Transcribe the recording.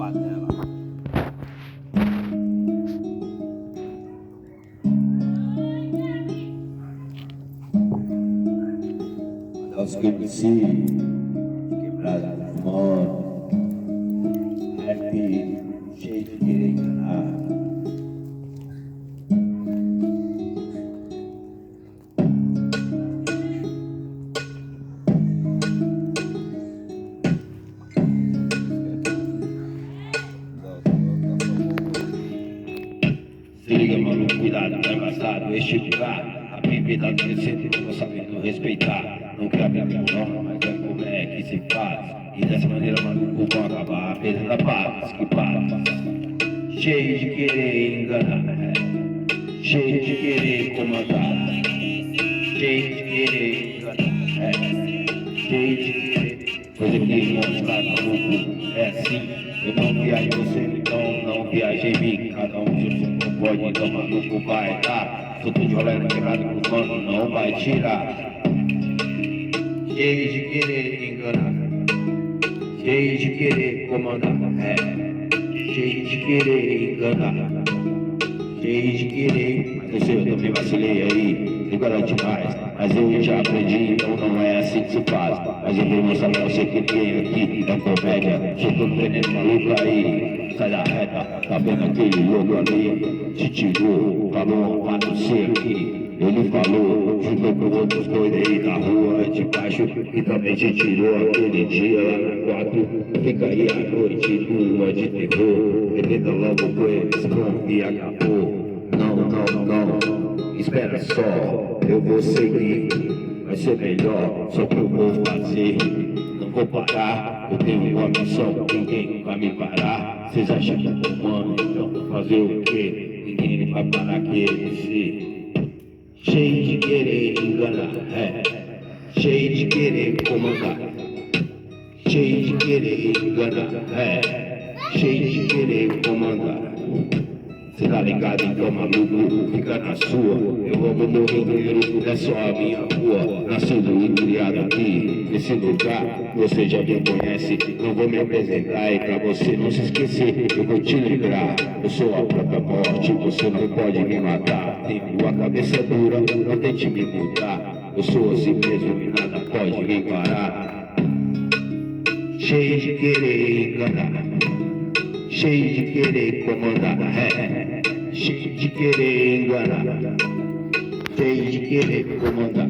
Os que me se quebraram de moto, rap cheio de querer enganar. Se liga, mano, cuidado, tá embaçado este lugar. A bebida crescendo, não tô sabendo respeitar. Não quero abrir meu nome, mas é como é que se faz. E dessa maneira, maluco, vão acabar perdendo a paz. Que paz, cheio de querer enganar, cheio de querer comandar, cheio de querer enganar, cheio de querer. Coisa que mostrar, maluco, é assim. Eu não viajo em você, então não viaje em mim. Cada um de seu não pode, então maluco vai dar. Tô de rolê quebrado com o mano, não vai tirar. Cheio de querer enganar, cheio de querer comandar, cheio de querer enganar, cheio de querer. Mas eu sei, eu também vacilei aí, agora demais. Mas eu já aprendi, então não é assim que se faz. Mas eu vou mostrar pra você que quem aqui é comédia. Sou todo veneno maluco aí, sai da reta. Tá vendo aquele louco ali? Te tirou, falou uma do seu aqui. Ele falou, juntou com outros doidos aí da rua de baixo. E também te tirou aquele dia lá no 4. Fica aí à noite, lua de terror. Bebendo logo com eles, pronto e acabou. Não, espera só, eu vou seguir, vai ser melhor, só que eu vou fazer, não vou parar, eu tenho uma missão, ninguém vai me parar. Vocês acham que eu tô humano, então fazer o quê? Ninguém vai parar que ele cheio de querer enganar, cheio de querer comandar, cheio de querer enganar, cheio de querer comandar. Cê tá ligado, então maluco, fica na sua. Eu amo meu Rio, é só a minha rua. Nascido e criado aqui, nesse lugar, você já me conhece. Não vou me apresentar e pra você não se esquecer, eu vou te lembrar. Eu sou a própria morte, você não pode me matar. Tenho a cabeça dura, não tente me mudar. Eu sou assim mesmo e nada pode me parar. Cheio de querer enganar, cheio de querer comandar, cheio de querer enganar, cheio de querer comandar.